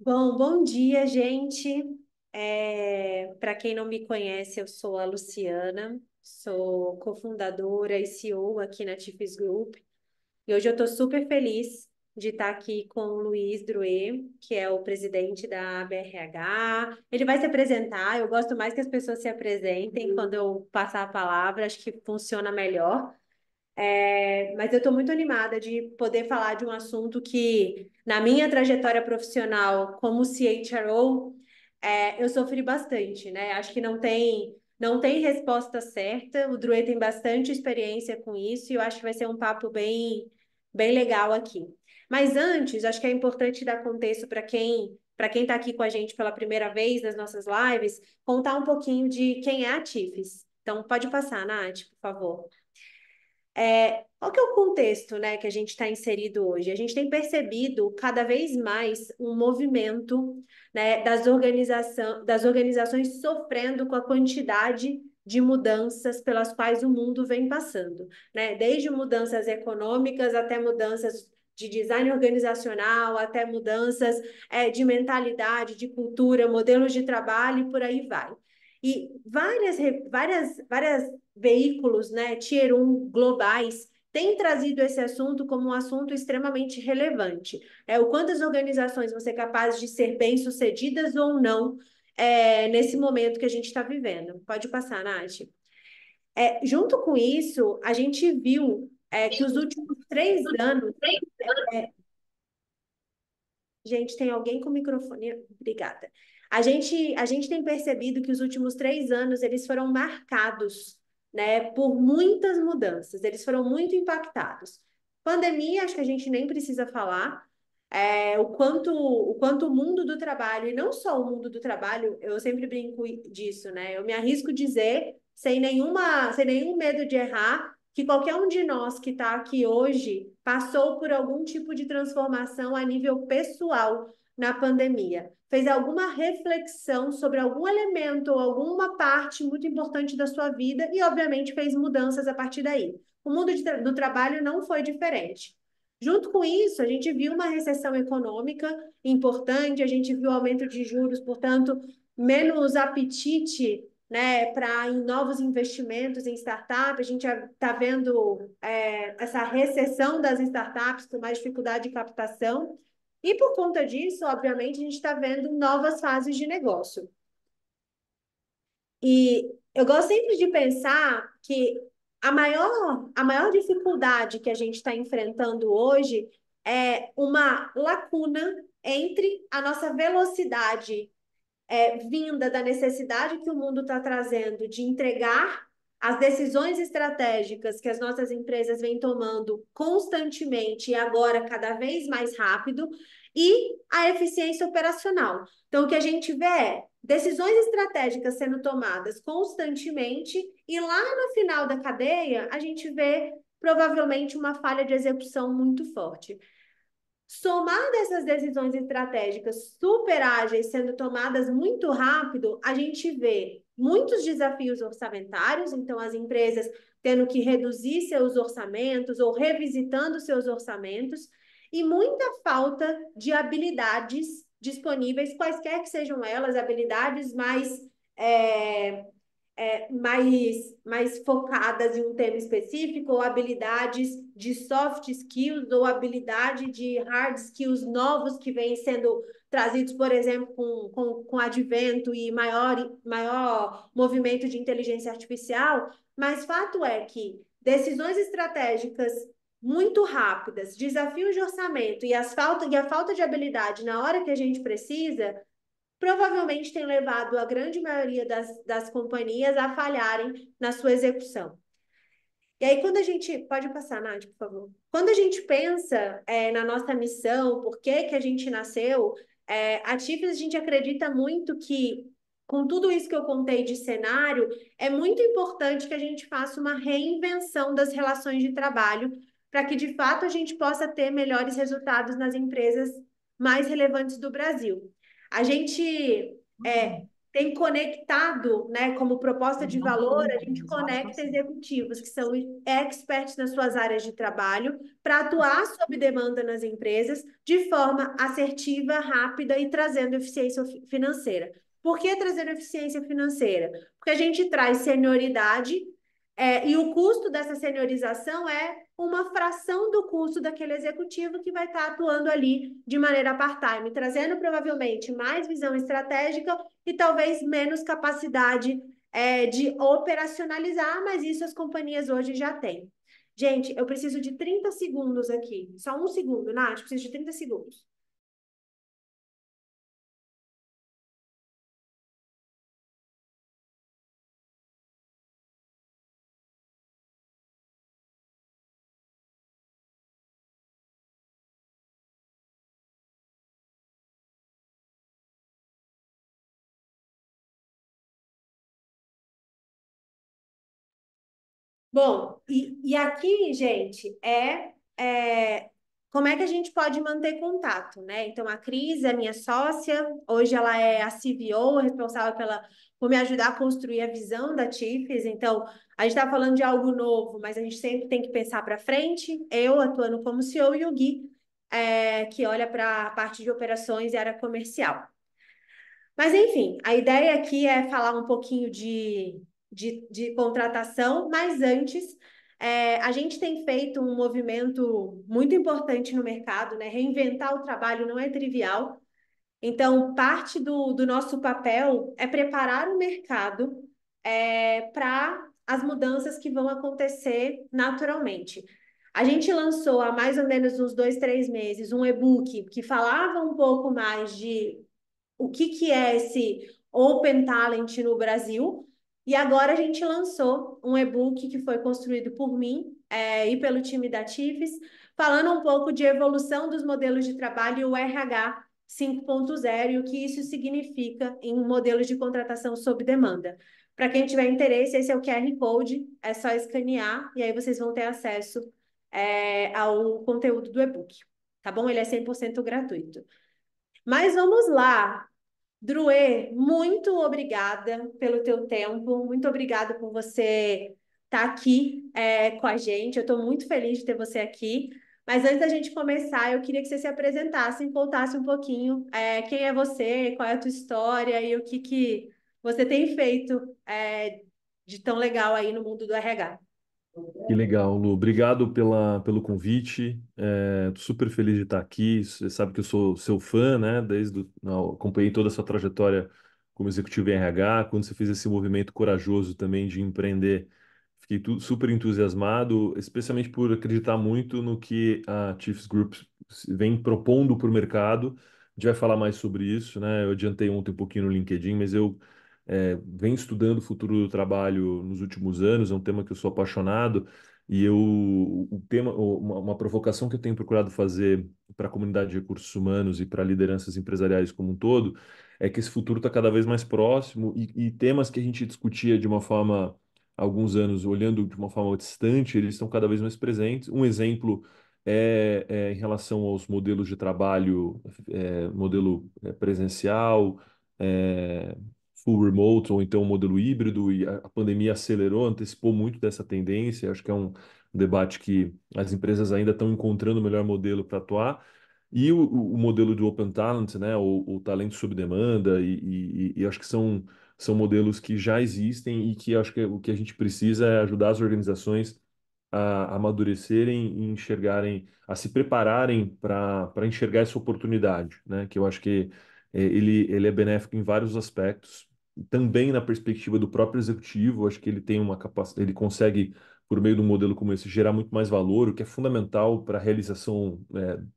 Bom dia, gente. Para quem não me conhece, eu sou a Luciana, sou cofundadora e CEO aqui na Tifis Group. E hoje eu estou super feliz de estar aqui com o Luiz Druê, que é o presidente da BRH. Ele vai se apresentar, eu gosto mais que as pessoas se apresentem quando eu passar a palavra, acho que funciona melhor. Mas eu estou muito animada de poder falar de um assunto que, na minha trajetória profissional como CHRO, eu sofri bastante, né? Acho que não tem resposta certa. O Druê tem bastante experiência com isso e eu acho que vai ser um papo bem legal aqui. Mas antes, acho que é importante dar contexto para quem está aqui com a gente pela primeira vez nas nossas lives, contar um pouquinho de quem é a Tifes. Então, pode passar, Nath, por favor. Qual que é o contexto, né, que a gente está inserido hoje? A gente tem percebido cada vez mais um movimento, né, das organizações sofrendo com a quantidade de mudanças pelas quais o mundo vem passando, né? Desde mudanças econômicas até mudanças de design organizacional, até mudanças, de mentalidade, de cultura, modelos de trabalho e por aí vai. E várias veículos, né, Tier 1 globais, têm trazido esse assunto como um assunto extremamente relevante. O quanto as organizações vão ser capazes de ser bem-sucedidas ou não nesse momento que a gente está vivendo. Pode passar, Nath. Junto com isso, a gente viu que os últimos 3 anos. Gente, tem alguém com microfone? Obrigada. A gente tem percebido que os últimos 3 anos eles foram marcados, né, por muitas mudanças. Eles foram muito impactados. Pandemia, acho que a gente nem precisa falar. O quanto o mundo do trabalho, e não só o mundo do trabalho, eu sempre brinco disso, né? Eu me arrisco dizer, sem nenhum medo de errar, que qualquer um de nós que está aqui hoje passou por algum tipo de transformação a nível pessoal na pandemia. Fez alguma reflexão sobre algum elemento ou alguma parte muito importante da sua vida e, obviamente, fez mudanças a partir daí. O mundo do trabalho não foi diferente. Junto com isso, a gente viu uma recessão econômica importante, a gente viu aumento de juros, portanto, menos apetite, né, para em novos investimentos em startup. A gente está vendo essa recessão das startups com mais dificuldade de captação. E por conta disso, obviamente, a gente está vendo novas fases de negócio. E eu gosto sempre de pensar que a maior dificuldade que a gente está enfrentando hoje é uma lacuna entre a nossa velocidade vinda da necessidade que o mundo está trazendo de entregar as decisões estratégicas que as nossas empresas vêm tomando constantemente e agora cada vez mais rápido, e a eficiência operacional. Então, o que a gente vê é decisões estratégicas sendo tomadas constantemente, e lá no final da cadeia, a gente vê provavelmente uma falha de execução muito forte. Somar dessas decisões estratégicas super ágeis sendo tomadas muito rápido, a gente vê muitos desafios orçamentários, então as empresas tendo que reduzir seus orçamentos ou revisitando seus orçamentos, e muita falta de habilidades disponíveis, quaisquer que sejam elas, habilidades é, mais focadas em um tema específico, ou habilidades de soft skills, ou habilidade de hard skills novos que vêm sendo trazidos, por exemplo, com advento e maior movimento de inteligência artificial. Mas fato é que decisões estratégicas muito rápidas, desafios de orçamento e a falta de habilidade na hora que a gente precisa provavelmente tem levado a grande maioria das companhias a falharem na sua execução. E aí, quando a gente. Pode passar, Nath, por favor. Quando a gente pensa na nossa missão, por que que a gente nasceu, a TIFES, a gente acredita muito que, com tudo isso que eu contei de cenário, é muito importante que a gente faça uma reinvenção das relações de trabalho, para que, de fato, a gente possa ter melhores resultados nas empresas mais relevantes do Brasil. A gente tem conectado, né, como proposta de valor, a gente conecta executivos que são experts nas suas áreas de trabalho para atuar sob demanda nas empresas de forma assertiva, rápida e trazendo eficiência financeira. Por que trazendo eficiência financeira? Porque a gente traz senioridade, e o custo dessa seniorização é uma fração do custo daquele executivo que vai estar atuando ali de maneira part-time, trazendo provavelmente mais visão estratégica e talvez menos capacidade, de operacionalizar, mas isso as companhias hoje já têm. Gente, eu preciso de 30 segundos aqui. Só um segundo, Nath, preciso de 30 segundos. Bom, e aqui, gente, como é que a gente pode manter contato, né? Então, a Cris é minha sócia, hoje ela é a CVO, responsável por me ajudar a construir a visão da Tifes. Então, a gente está falando de algo novo, mas a gente sempre tem que pensar para frente. Eu atuando como CEO e o Gui, que olha para a parte de operações e área comercial. Mas, enfim, a ideia aqui é falar um pouquinho de contratação, mas antes, a gente tem feito um movimento muito importante no mercado, né? Reinventar o trabalho não é trivial. Então, parte do nosso papel é preparar o mercado, para as mudanças que vão acontecer naturalmente. A gente lançou há mais ou menos uns 2, 3 meses um e-book que falava um pouco mais de o que é esse Open Talent no Brasil. E agora a gente lançou um e-book que foi construído por mim, e pelo time da TIFES, falando um pouco de evolução dos modelos de trabalho e o RH 5.0 e o que isso significa em modelos de contratação sob demanda. Para quem tiver interesse, esse é o QR Code, é só escanear e aí vocês vão ter acesso, ao conteúdo do e-book. Tá bom? Ele é 100% gratuito. Mas vamos lá. Druê, muito obrigada pelo teu tempo, muito obrigada por você estar aqui, com a gente. Eu estou muito feliz de ter você aqui. Mas antes da gente começar, eu queria que você se apresentasse e contasse um pouquinho, quem é você, qual é a tua história e o que você tem feito, de tão legal aí no mundo do RH. Que legal, Lu. Obrigado pelo convite. Tô super feliz de estar aqui. Você sabe que eu sou seu fã, né? Acompanhei toda a sua trajetória como executivo em RH. Quando você fez esse movimento corajoso também de empreender, fiquei super entusiasmado, especialmente por acreditar muito no que a Chiefs Group vem propondo para o mercado. A gente vai falar mais sobre isso, né? Eu adiantei ontem um pouquinho no LinkedIn, mas eu venho estudando o futuro do trabalho nos últimos anos, é um tema que eu sou apaixonado, e o tema, uma provocação que eu tenho procurado fazer para a comunidade de recursos humanos e para lideranças empresariais como um todo, é que esse futuro está cada vez mais próximo e temas que a gente discutia de uma forma, há alguns anos, olhando de uma forma distante, eles estão cada vez mais presentes. Um exemplo é em relação aos modelos de trabalho, modelo presencial, é, full remote ou então um modelo híbrido, e a pandemia acelerou, antecipou muito dessa tendência. Acho que é um debate que as empresas ainda estão encontrando o melhor modelo para atuar. E o modelo do Open Talent, né, o talento sob demanda, e acho que são modelos que já existem e que acho que o que a gente precisa é ajudar as organizações a amadurecerem e enxergarem, a se prepararem para enxergar essa oportunidade, né? Que eu acho que ele é benéfico em vários aspectos. Também na perspectiva do próprio executivo, acho que ele tem uma capacidade, ele consegue, por meio de um modelo como esse, gerar muito mais valor, o que é fundamental para a realização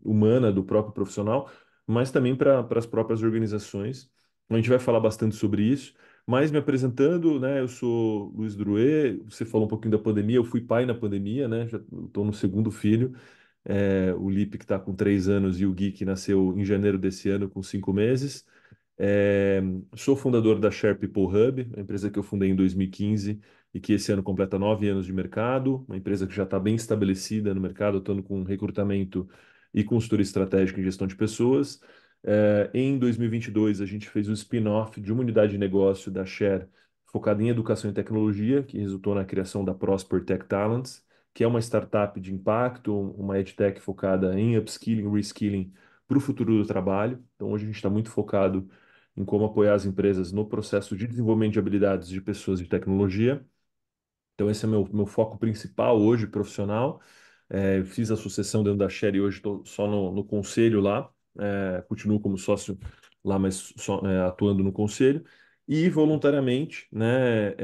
humana do próprio profissional, mas também para as próprias organizações. A gente vai falar bastante sobre isso. Mas me apresentando, né, eu sou Luiz Drouet, você falou um pouquinho da pandemia, eu fui pai na pandemia, né, já estou no segundo filho, o Lipe que está com 3 anos e o Gui que nasceu em janeiro desse ano com 5 meses. É, Sou fundador da Share People Hub, uma empresa que eu fundei em 2015 e que esse ano completa 9 anos de mercado, uma empresa que já está bem estabelecida no mercado, atuando com recrutamento e consultoria estratégica em gestão de pessoas. Em 2022, a gente fez o spin-off de uma unidade de negócio da Share focada em educação e tecnologia, que resultou na criação da Prosper Tech Talents, que é uma startup de impacto, uma edtech focada em upskilling, reskilling para o futuro do trabalho. Então, hoje a gente está muito focado em como apoiar as empresas no processo de desenvolvimento de habilidades de pessoas de tecnologia. Então, esse é meu foco principal hoje, profissional. Fiz a sucessão dentro da Sherry, hoje estou só no conselho lá. Continuo como sócio lá, mas só, atuando no conselho. E voluntariamente, né,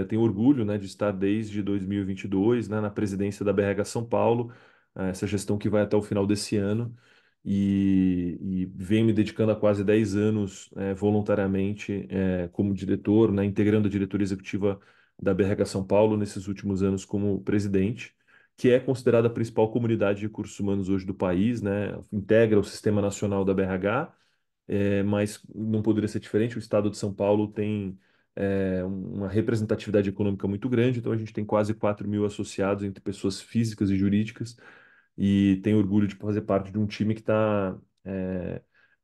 tenho orgulho, né, de estar desde 2022, né, na presidência da BRH São Paulo, essa gestão que vai até o final desse ano. E venho me dedicando há quase 10 anos voluntariamente como diretor, né, integrando a diretoria executiva da BRH São Paulo nesses últimos anos como presidente, que é considerada a principal comunidade de recursos humanos hoje do país, né, integra o Sistema Nacional da BRH, mas não poderia ser diferente. O estado de São Paulo tem uma representatividade econômica muito grande, então a gente tem quase 4.000 associados entre pessoas físicas e jurídicas, e tenho orgulho de fazer parte de um time que está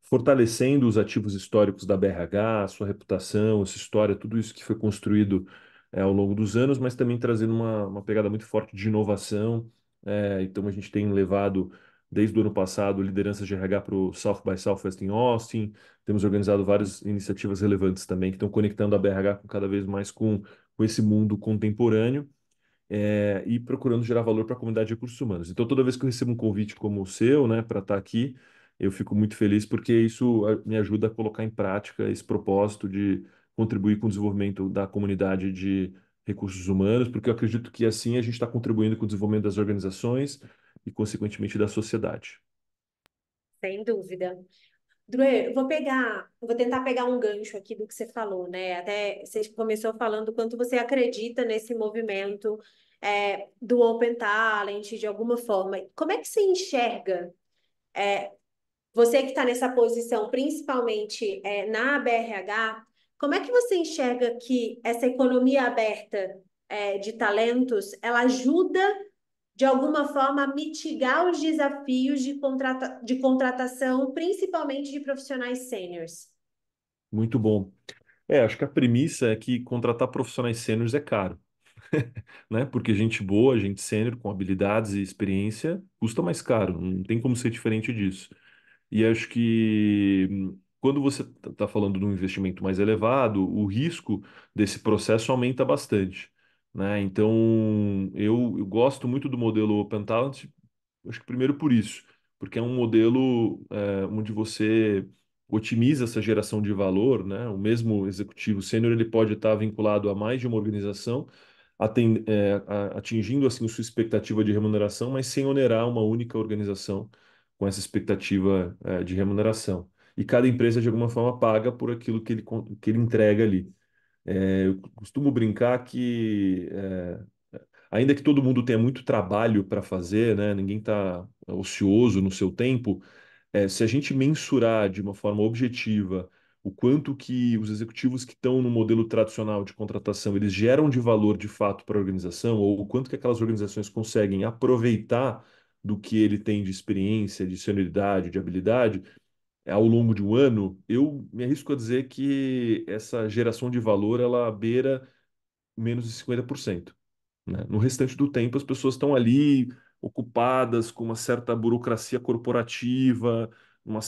fortalecendo os ativos históricos da BRH, a sua reputação, essa história, tudo isso que foi construído ao longo dos anos, mas também trazendo uma pegada muito forte de inovação. Então a gente tem levado, desde o ano passado, lideranças de RH para o South by Southwest em Austin, temos organizado várias iniciativas relevantes também, que estão conectando a BRH cada vez mais com esse mundo contemporâneo e procurando gerar valor para a comunidade de recursos humanos. Então, toda vez que eu recebo um convite como o seu, né, para estar aqui, eu fico muito feliz porque isso me ajuda a colocar em prática esse propósito de contribuir com o desenvolvimento da comunidade de recursos humanos, porque eu acredito que assim a gente está contribuindo com o desenvolvimento das organizações e, consequentemente, da sociedade. Sem dúvida. Dre, vou tentar pegar um gancho aqui do que você falou, né? Até você começou falando quanto você acredita nesse movimento do Open Talent, de alguma forma. Como é que você enxerga, você que está nessa posição, principalmente na BRH, como é que você enxerga que essa economia aberta de talentos, ela ajuda de alguma forma, mitigar os desafios de contratação, principalmente de profissionais sêniores? Muito bom. Acho que a premissa é que contratar profissionais sêniores é caro, né? Porque gente boa, gente sênior com habilidades e experiência custa mais caro, não tem como ser diferente disso. E acho que quando você está falando de um investimento mais elevado, o risco desse processo aumenta bastante, né? Então, eu gosto muito do modelo Open Talent, acho que primeiro por isso, porque é um modelo onde você otimiza essa geração de valor, né? O mesmo executivo sênior ele pode estar vinculado a mais de uma organização, atingindo assim sua expectativa de remuneração, mas sem onerar uma única organização com essa expectativa de remuneração. E cada empresa, de alguma forma, paga por aquilo que ele entrega ali. Eu costumo brincar que, ainda que todo mundo tenha muito trabalho para fazer, né, ninguém está ocioso no seu tempo, se a gente mensurar de uma forma objetiva o quanto que os executivos que estão no modelo tradicional de contratação, eles geram de valor de fato para a organização, ou o quanto que aquelas organizações conseguem aproveitar do que ele tem de experiência, de senioridade, de habilidade, ao longo de um ano, eu me arrisco a dizer que essa geração de valor, ela beira menos de 50%, né? No restante do tempo, as pessoas estão ali ocupadas com uma certa burocracia corporativa, uma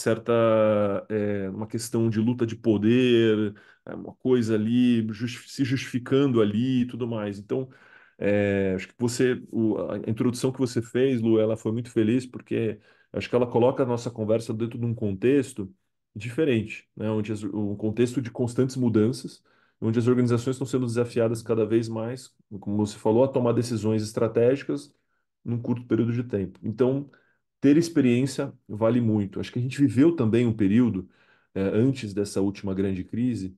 questão de luta de poder, uma coisa ali se justificando ali e tudo mais. Então, acho que a introdução que você fez, Lu, ela foi muito feliz porque acho que ela coloca a nossa conversa dentro de um contexto diferente, né? Onde um contexto de constantes mudanças, onde as organizações estão sendo desafiadas cada vez mais, como você falou, a tomar decisões estratégicas num curto período de tempo. Então, ter experiência vale muito. Acho que a gente viveu também um período, antes dessa última grande crise,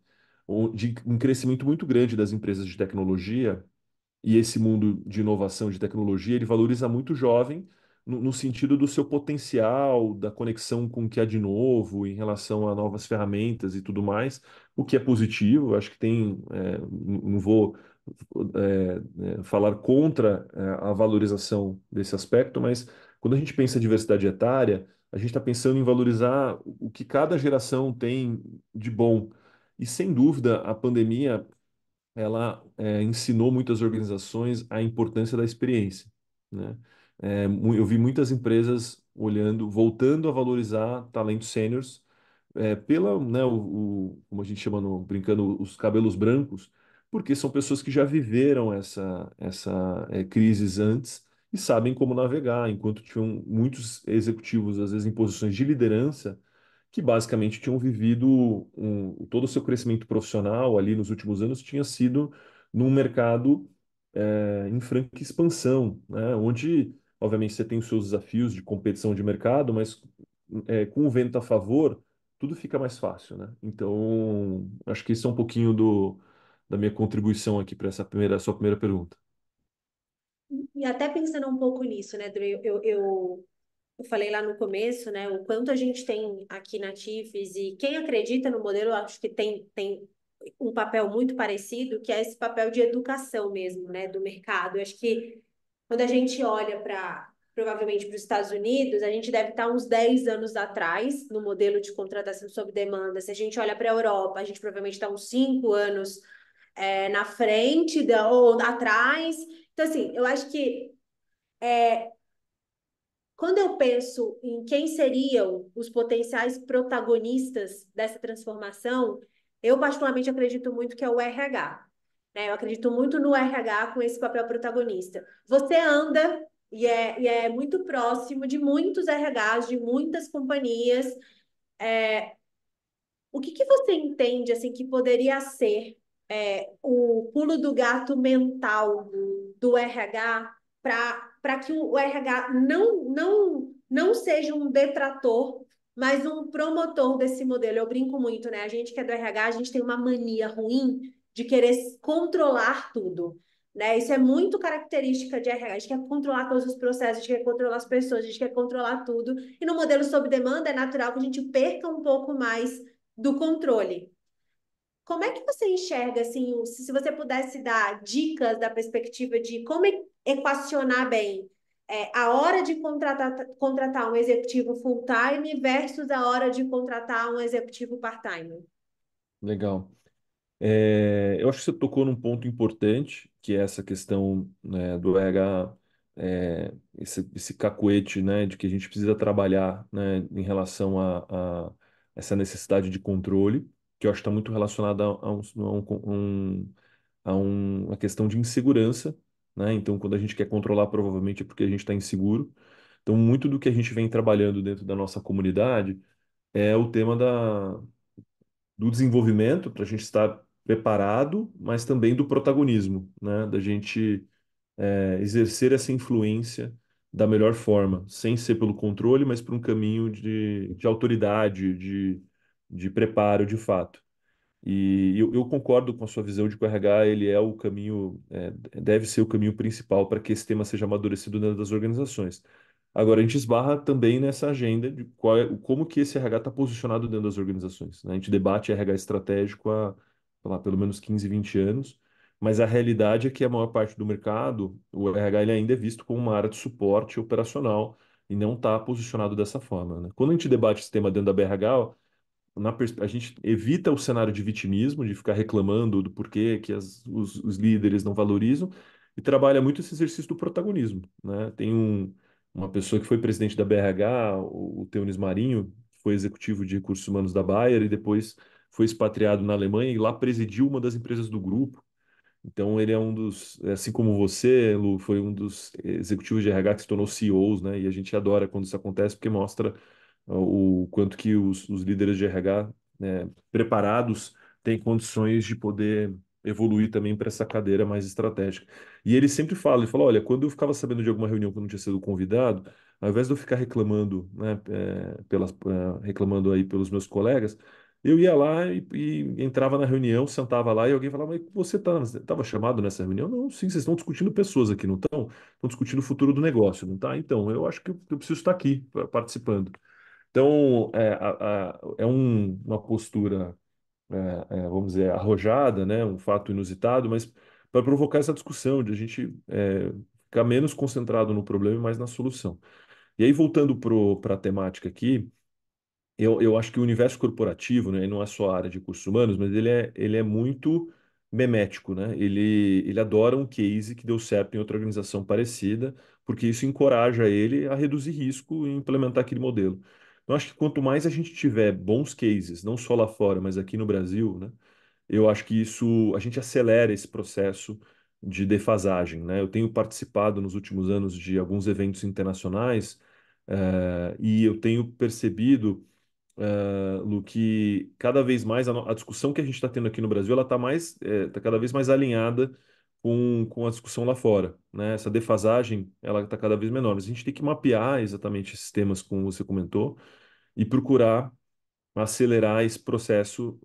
de um crescimento muito grande das empresas de tecnologia, e esse mundo de inovação, de tecnologia, ele valoriza muito o jovem no sentido do seu potencial, da conexão com o que há de novo em relação a novas ferramentas e tudo mais, o que é positivo. Acho que não vou falar contra a valorização desse aspecto, mas Quando a gente pensa em diversidade etária, a gente está pensando em valorizar o que cada geração tem de bom. E sem dúvida, a pandemia ela ensinou muitas organizações a importância da experiência, né? Eu vi muitas empresas olhando, voltando a valorizar talentos sêniores pela, né, como a gente chama brincando, os cabelos brancos, porque são pessoas que já viveram essa crises antes e sabem como navegar, enquanto tinham muitos executivos, às vezes em posições de liderança, que basicamente tinham vivido todo o seu crescimento profissional ali nos últimos anos tinha sido num mercado em franca expansão, né? Onde, obviamente, você tem os seus desafios de competição de mercado, mas com o vento a favor, tudo fica mais fácil, né? Então, acho que isso é um pouquinho da minha contribuição aqui para essa sua primeira pergunta. E até pensando um pouco nisso, né, Dre, eu falei lá no começo, né, o quanto a gente tem aqui na TIFES e quem acredita no modelo, eu acho que tem um papel muito parecido, que é esse papel de educação mesmo, né, do mercado. Eu acho que quando a gente olha para, provavelmente, para os Estados Unidos, a gente deve estar uns 10 anos atrás no modelo de contratação sob demanda. Se a gente olha para a Europa, a gente provavelmente está uns 5 anos na frente ou atrás. Então, assim, eu acho que quando eu penso em quem seriam os potenciais protagonistas dessa transformação, eu particularmente acredito muito que é o RH, né? Eu acredito muito no RH com esse papel protagonista. Você anda e é muito próximo de muitos RHs, de muitas companhias. O que que você entende assim que poderia ser o pulo do gato mental do RH para que o RH não seja um detrator, mas um promotor desse modelo? Eu brinco muito, né? A gente que é do RH, a gente tem uma mania ruim de querer controlar tudo. Né? Isso é muito característica de RH. A gente quer controlar todos os processos, a gente quer controlar as pessoas, a gente quer controlar tudo. E no modelo sob demanda é natural que a gente perca um pouco mais do controle. Como é que você enxerga, assim, se você pudesse dar dicas da perspectiva de como equacionar bem a hora de contratar um executivo full-time versus a hora de contratar um executivo part-time? Legal. Eu acho que você tocou num ponto importante, que é essa questão, né, do RH, esse cacuete, né, de que a gente precisa trabalhar, né, em relação a essa necessidade de controle, que eu acho que está muito relacionada uma questão de insegurança, né? Então, quando a gente quer controlar, provavelmente é porque a gente está inseguro. Então, muito do que a gente vem trabalhando dentro da nossa comunidade é o tema do desenvolvimento, para a gente estar preparado, mas também do protagonismo, né? Da gente exercer essa influência da melhor forma, sem ser pelo controle, mas por um caminho de autoridade, de preparo de fato. E eu concordo com a sua visão de que o RH ele é o caminho, deve ser o caminho principal para que esse tema seja amadurecido dentro das organizações. Agora, a gente esbarra também nessa agenda de como que esse RH está posicionado dentro das organizações, né? A gente debate RH estratégico há, sei lá, pelo menos 15, 20 anos, mas a realidade é que a maior parte do mercado, o RH ele ainda é visto como uma área de suporte operacional e não está posicionado dessa forma, né? Quando a gente debate esse tema dentro da BRH, a gente evita o cenário de vitimismo, de ficar reclamando do porquê que os líderes não valorizam, e trabalha muito esse exercício do protagonismo, né? Uma pessoa que foi presidente da BRH, o Teunis Marinho, que foi executivo de recursos humanos da Bayer e depois foi expatriado na Alemanha e lá presidiu uma das empresas do grupo. Então ele é um dos, assim como você, Lu, foi um dos executivos de RH que se tornou CEOs, né? E a gente adora quando isso acontece porque mostra o quanto que os líderes de RH, né, preparados têm condições de poder evoluir também para essa cadeira mais estratégica. E ele sempre fala, ele fala, olha, quando eu ficava sabendo de alguma reunião que eu não tinha sido convidado, ao invés de eu ficar reclamando, né, reclamando aí pelos meus colegas, eu ia lá e entrava na reunião, sentava lá e alguém falava, mas você estava chamado nessa reunião? Não, sim, vocês estão discutindo pessoas aqui, não estão? Estão discutindo o futuro do negócio, não tá? Então, eu acho que eu preciso estar aqui participando. Então, uma postura, vamos dizer, arrojada, né? Um fato inusitado, mas para provocar essa discussão de a gente ficar menos concentrado no problema e mais na solução. E aí, voltando para a temática aqui, eu acho que o universo corporativo, né, ele não é só a área de recursos humanos, mas ele é muito memético, né? Ele adora um case que deu certo em outra organização parecida, porque isso encoraja ele a reduzir risco e implementar aquele modelo. Eu acho que quanto mais a gente tiver bons cases, não só lá fora, mas aqui no Brasil, né? Eu acho que isso, a gente acelera esse processo de defasagem, né? Eu tenho participado nos últimos anos de alguns eventos internacionais, e eu tenho percebido, Lu, que cada vez mais a discussão que a gente está tendo aqui no Brasil, ela está tá cada vez mais alinhada com a discussão lá fora, né? Essa defasagem, ela está cada vez menor. Mas a gente tem que mapear exatamente esses temas, como você comentou, e procurar acelerar esse processo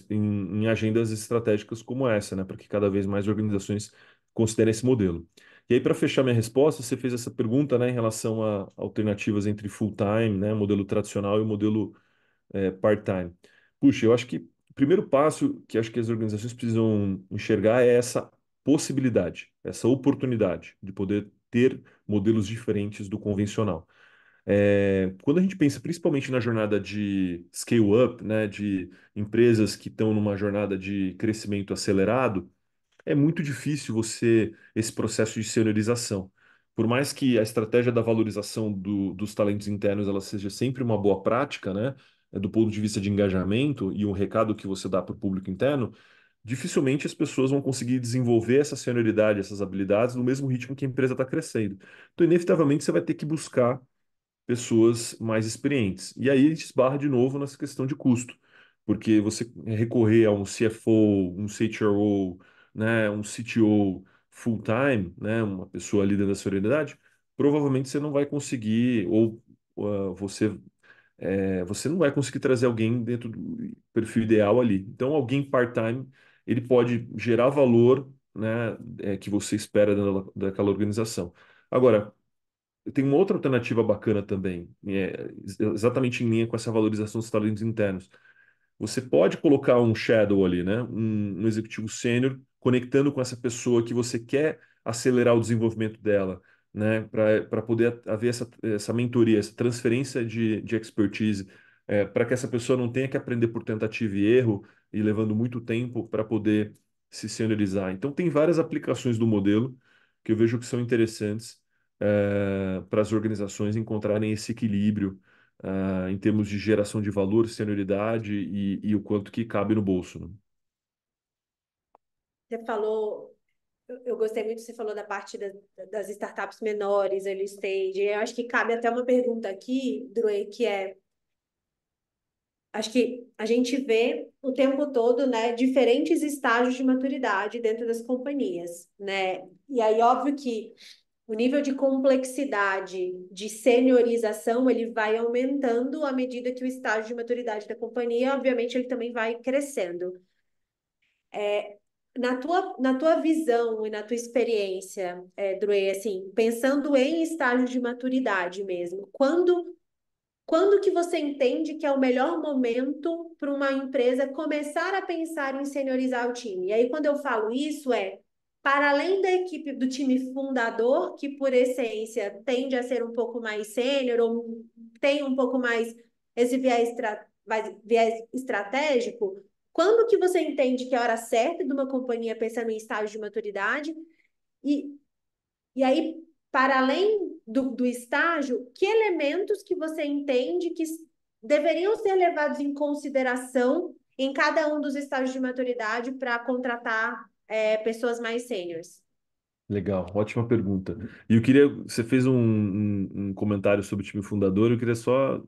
em agendas estratégicas como essa, né? Para que cada vez mais organizações considerem esse modelo. E aí, para fechar minha resposta, você fez essa pergunta, né, em relação a alternativas entre full-time, né, modelo tradicional e o modelo part-time. Puxa, eu acho que o primeiro passo que acho que as organizações precisam enxergar é essa possibilidade, essa oportunidade de poder ter modelos diferentes do convencional. Quando a gente pensa principalmente na jornada de scale-up, né, de empresas que estão numa jornada de crescimento acelerado, é muito difícil esse processo de seniorização. Por mais que a estratégia da valorização dos talentos internos ela seja sempre uma boa prática, né, do ponto de vista de engajamento e um recado que você dá para o público interno, dificilmente as pessoas vão conseguir desenvolver essa senioridade, essas habilidades no mesmo ritmo que a empresa está crescendo. Então, inevitavelmente, você vai ter que buscar pessoas mais experientes. E aí a gente esbarra de novo nessa questão de custo, porque você recorrer a um CFO, um CHRO, né, um CTO full-time, né, uma pessoa líder da sua unidade, provavelmente você não vai conseguir, ou você não vai conseguir trazer alguém dentro do perfil ideal ali. Então, alguém part-time, ele pode gerar valor, né, que você espera daquela organização. Agora, tem uma outra alternativa bacana também, exatamente em linha com essa valorização dos talentos internos. Você pode colocar um shadow ali, né? Um executivo sênior conectando com essa pessoa que você quer acelerar o desenvolvimento dela, né? Para poder haver essa mentoria, essa transferência de expertise, para que essa pessoa não tenha que aprender por tentativa e erro e levando muito tempo para poder se seniorizar. Então, tem várias aplicações do modelo que eu vejo que são interessantes, para as organizações encontrarem esse equilíbrio em termos de geração de valor, senioridade e o quanto que cabe no bolso, né? Você falou, eu gostei muito que você falou da parte das startups menores, early stage. Eu acho que cabe até uma pergunta aqui, Drue, que é, acho que a gente vê o tempo todo, né, diferentes estágios de maturidade dentro das companhias, né? E aí, óbvio que o nível de complexidade de seniorização, ele vai aumentando à medida que o estágio de maturidade da companhia, obviamente, ele também vai crescendo. Na tua visão e na tua experiência, Dre, assim, pensando em estágio de maturidade mesmo, quando que você entende que é o melhor momento para uma empresa começar a pensar em seniorizar o time? E aí, quando eu falo isso, para além da equipe do time fundador, que por essência tende a ser um pouco mais sênior, ou tem um pouco mais esse viés estratégico, quando que você entende que é a hora certa de uma companhia pensando em estágio de maturidade? E e aí, para além do estágio, que elementos que você entende que deveriam ser levados em consideração em cada um dos estágios de maturidade para contratar pessoas mais sêniores? Legal, ótima pergunta. E eu queria, você fez um comentário sobre o time fundador, eu queria só,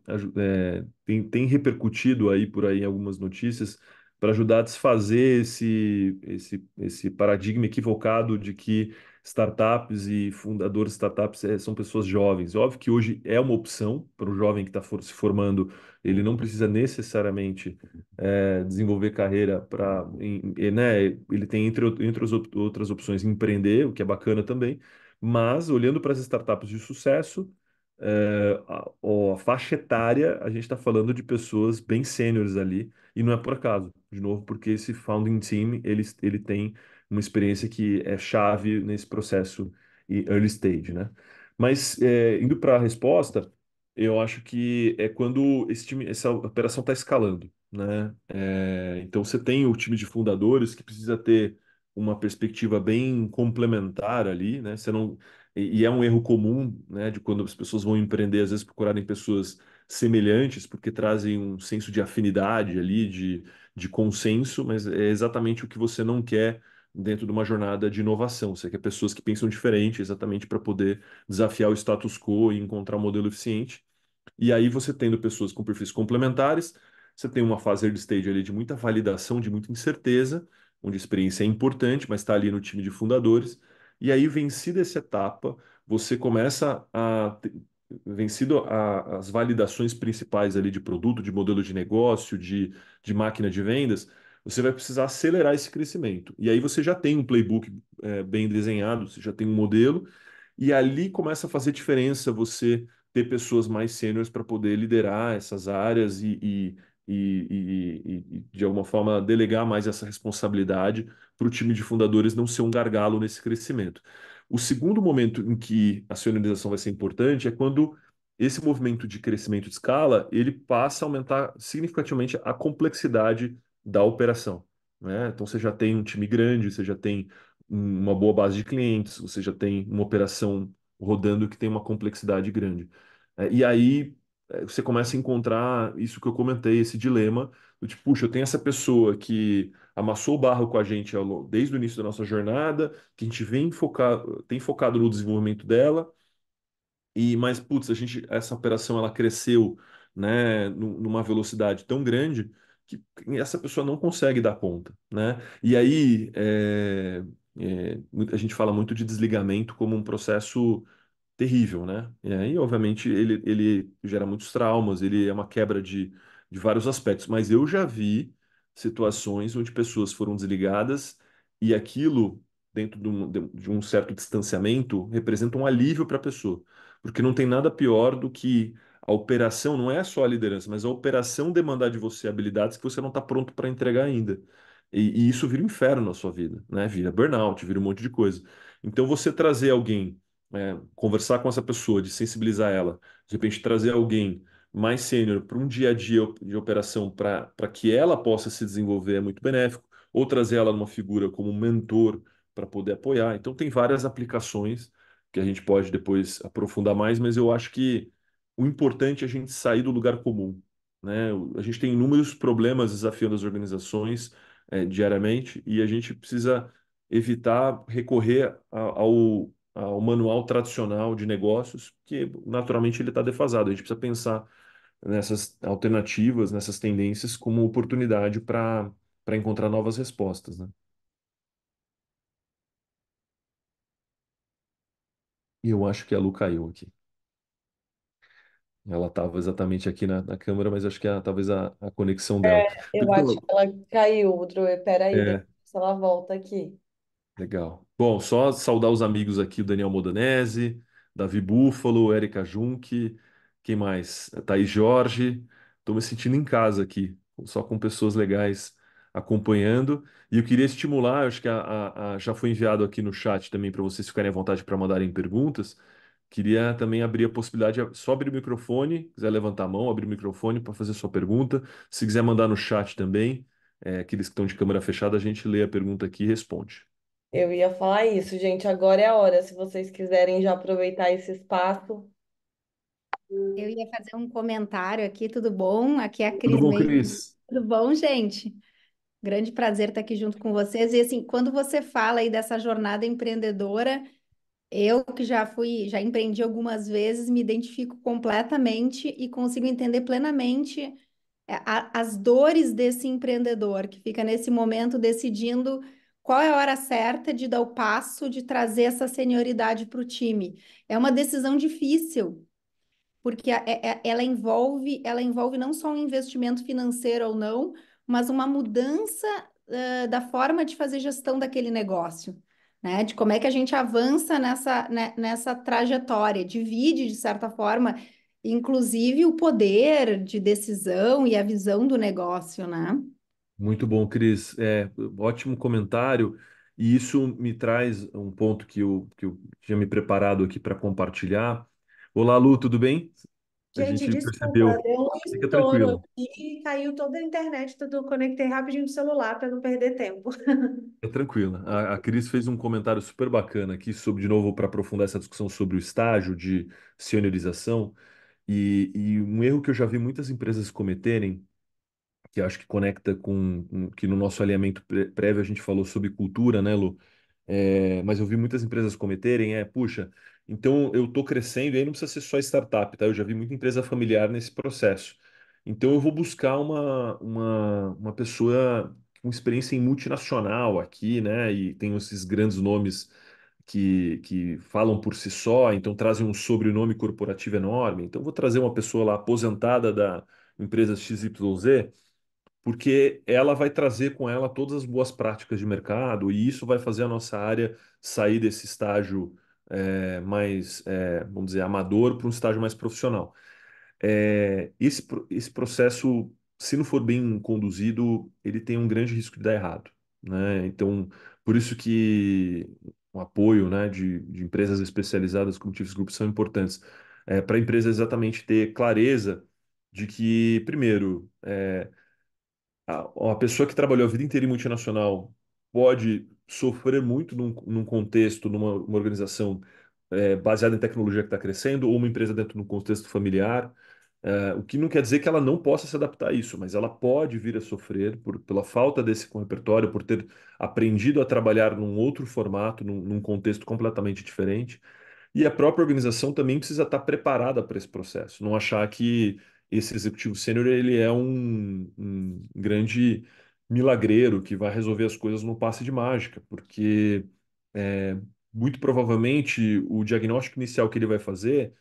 tem repercutido aí por aí em algumas notícias para ajudar a desfazer esse paradigma equivocado de que startups e fundadores de startups são pessoas jovens. Óbvio que hoje é uma opção para o jovem que está se formando, ele não precisa necessariamente desenvolver carreira né, ele tem entre as outras opções empreender, o que é bacana também, mas olhando para as startups de sucesso, a faixa etária, a gente está falando de pessoas bem sêniores ali, e não é por acaso, de novo, porque esse founding team, ele tem uma experiência que é chave nesse processo e early stage, né? Mas indo para a resposta, eu acho que é quando essa operação está escalando, né? Então você tem o time de fundadores que precisa ter uma perspectiva bem complementar ali, né? Você não, e é um erro comum, né? De quando as pessoas vão empreender, às vezes procurarem pessoas semelhantes, porque trazem um senso de afinidade ali, de consenso, mas é exatamente o que você não quer dentro de uma jornada de inovação. Você quer pessoas que pensam diferente, exatamente para poder desafiar o status quo e encontrar um modelo eficiente. E aí você tendo pessoas com perfis complementares, você tem uma fase early stage ali de muita validação, de muita incerteza, onde a experiência é importante, mas está ali no time de fundadores. E aí, vencida essa etapa, você começa vencido as validações principais ali de produto, de modelo de negócio, de máquina de vendas, você vai precisar acelerar esse crescimento. E aí você já tem um playbook bem desenhado, você já tem um modelo, e ali começa a fazer diferença você ter pessoas mais sêniores para poder liderar essas áreas de alguma forma, delegar mais essa responsabilidade para o time de fundadores não ser um gargalo nesse crescimento. O segundo momento em que a seniorização vai ser importante é quando esse movimento de crescimento de escala ele passa a aumentar significativamente a complexidade da operação, né? Então você já tem um time grande, você já tem uma boa base de clientes, você já tem uma operação rodando que tem uma complexidade grande. E aí você começa a encontrar isso que eu comentei, esse dilema do tipo, puxa, eu tenho essa pessoa que amassou o barro com a gente desde o início da nossa jornada, que a gente tem focado no desenvolvimento dela, mas, putz, essa operação ela cresceu, né, numa velocidade tão grande que essa pessoa não consegue dar conta, né? E aí a gente fala muito de desligamento como um processo terrível, né? E aí, obviamente, ele gera muitos traumas, ele é uma quebra de vários aspectos. Mas eu já vi situações onde pessoas foram desligadas e aquilo, dentro de um certo distanciamento, representa um alívio para a pessoa. Porque não tem nada pior do que a operação, não é só a liderança, mas a operação demandar de você habilidades que você não está pronto para entregar ainda. E isso vira um inferno na sua vida, né? Vira burnout, vira um monte de coisa. Então, você trazer alguém conversar com essa pessoa, de sensibilizar ela, de repente trazer alguém mais sênior para um dia a dia de operação para que ela possa se desenvolver é muito benéfico, ou trazer ela numa figura como mentor para poder apoiar. Então tem várias aplicações que a gente pode depois aprofundar mais, mas eu acho que o importante é a gente sair do lugar comum, né? A gente tem inúmeros problemas desafiando as organizações diariamente e a gente precisa evitar recorrer ao manual tradicional de negócios, que naturalmente ele está defasado. A gente precisa pensar nessas alternativas, nessas tendências como oportunidade para encontrar novas respostas, né? E eu acho que a Lu caiu aqui. Ela estava exatamente aqui na câmera, mas acho que talvez a conexão dela. Eu acho que ela caiu, Drew. Peraí, deixa É, eu ver se ela volta aqui. legal. Bom, só saudar os amigos aqui, o Daniel Modanese, Davi Búfalo, Érica Junque, quem mais? Thaís Jorge. Estou me sentindo em casa aqui, só com pessoas legais acompanhando. E eu queria estimular, acho que já foi enviado aqui no chat também para vocês ficarem à vontade para mandarem perguntas. Queria também abrir a possibilidade, só abrir o microfone, quiser levantar a mão, abrir o microfone para fazer sua pergunta. Se quiser mandar no chat também, aqueles que estão de câmera fechada, a gente lê a pergunta aqui e responde. Eu ia falar isso, gente. Agora é a hora. Se vocês quiserem já aproveitar esse espaço. Eu ia fazer um comentário aqui, tudo bom? Aqui é a Tudo Cris bom, Mendes. Cris? Tudo bom, gente? Grande prazer estar aqui junto com vocês. E assim, quando você fala aí dessa jornada empreendedora, eu que já empreendi algumas vezes, me identifico completamente e consigo entender plenamente as dores desse empreendedor que fica nesse momento decidindo qual é a hora certa de dar o passo de trazer essa senioridade para o time. É uma decisão difícil porque ela envolve não só um investimento financeiro ou não, mas uma mudança, da forma de fazer gestão daquele negócio, né? De como é que a gente avança nessa trajetória, divide, de certa forma, inclusive o poder de decisão e a visão do negócio, né? Muito bom, Cris. Ótimo comentário. E isso me traz um ponto que eu tinha me preparado aqui para compartilhar. Olá, Lu, tudo bem? A Gente, gente desculpa, percebeu. deu um Fica estouro tranquilo. aqui e caiu toda a internet, tudo. Eu conectei rapidinho o celular para não perder tempo. É tranquila. A Cris fez um comentário super bacana aqui sobre, de novo, para aprofundar essa discussão sobre o estágio de seniorização. E um erro que eu já vi muitas empresas cometerem, que acho que conecta com que no nosso alinhamento prévio a gente falou sobre cultura, né, Lu? Mas eu vi muitas empresas cometerem, puxa, então eu estou crescendo e aí não precisa ser só startup, tá? Eu já vi muita empresa familiar nesse processo. Então eu vou buscar uma pessoa com experiência em multinacional aqui, né? E tem esses grandes nomes que falam por si só, então trazem um sobrenome corporativo enorme. Então eu vou trazer uma pessoa lá aposentada da empresa XYZ porque ela vai trazer com ela todas as boas práticas de mercado e isso vai fazer a nossa área sair desse estágio mais, vamos dizer, amador para um estágio mais profissional. Esse processo, se não for bem conduzido, ele tem um grande risco de dar errado, né? Então, por isso que o apoio, né, de empresas especializadas como Chiefs Group são importantes, para a empresa exatamente ter clareza de que, primeiro, uma pessoa que trabalhou a vida inteira em multinacional pode sofrer muito num contexto, numa organização baseada em tecnologia que está crescendo, ou uma empresa dentro de um contexto familiar. O que não quer dizer que ela não possa se adaptar a isso, mas ela pode vir a sofrer pela falta desse repertório, por ter aprendido a trabalhar num outro formato, num contexto completamente diferente. E a própria organização também precisa estar preparada para esse processo, não achar que esse executivo sênior ele é um grande milagreiro que vai resolver as coisas no passe de mágica, porque é, muito provavelmente o diagnóstico inicial que ele vai fazer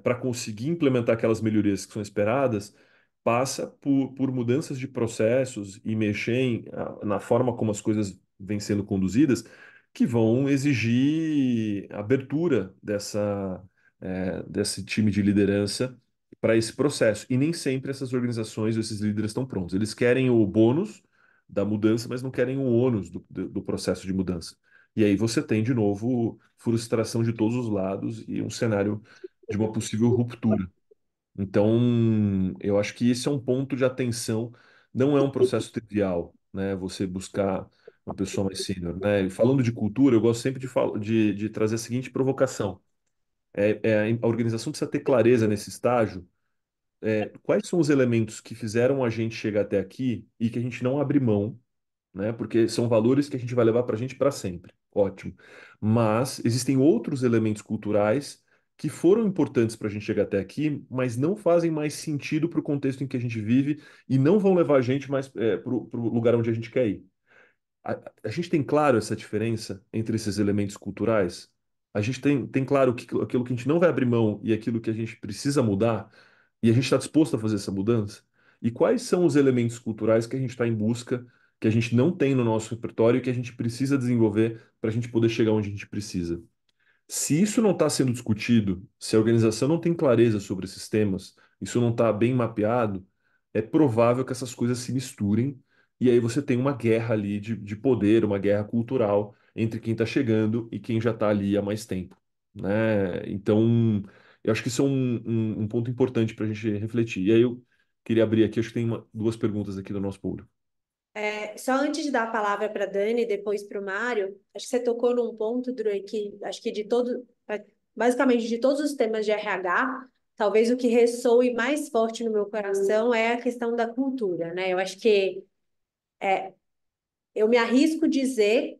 para conseguir implementar aquelas melhorias que são esperadas passa por mudanças de processos e mexer na forma como as coisas vêm sendo conduzidas que vão exigir abertura desse time de liderança para esse processo. E nem sempre essas organizações, esses líderes estão prontos. Eles querem o bônus da mudança, mas não querem o ônus do processo de mudança. E aí você tem, de novo, frustração de todos os lados e um cenário de uma possível ruptura. Então, eu acho que esse é um ponto de atenção, não é um processo trivial, né? Você buscar uma pessoa mais sênior, né? E falando de cultura, eu gosto sempre de trazer a seguinte provocação. A organização precisa ter clareza nesse estágio, quais são os elementos que fizeram a gente chegar até aqui e que a gente não abre mão, né? Porque são valores que a gente vai levar para a gente para sempre. Ótimo. Mas existem outros elementos culturais que foram importantes para a gente chegar até aqui, mas não fazem mais sentido para o contexto em que a gente vive e não vão levar a gente mais para o lugar onde a gente quer ir. A gente tem claro essa diferença entre esses elementos culturais? A gente tem claro aquilo que a gente não vai abrir mão e aquilo que a gente precisa mudar? E a gente está disposto a fazer essa mudança? E quais são os elementos culturais que a gente está em busca, que a gente não tem no nosso repertório e que a gente precisa desenvolver para a gente poder chegar onde a gente precisa? Se isso não está sendo discutido, se a organização não tem clareza sobre esses temas, isso não está bem mapeado, é provável que essas coisas se misturem e aí você tem uma guerra ali de poder, uma guerra cultural entre quem está chegando e quem já está ali há mais tempo, né? Então, eu acho que isso é um ponto importante para a gente refletir. E aí eu queria abrir aqui, acho que tem duas perguntas aqui do nosso público. Só antes de dar a palavra para a Dani e depois para o Mário, acho que você tocou num ponto, Dru, que acho que basicamente de todos os temas de RH, talvez o que ressoe mais forte no meu coração é a questão da cultura, né? Eu acho que eu me arrisco dizer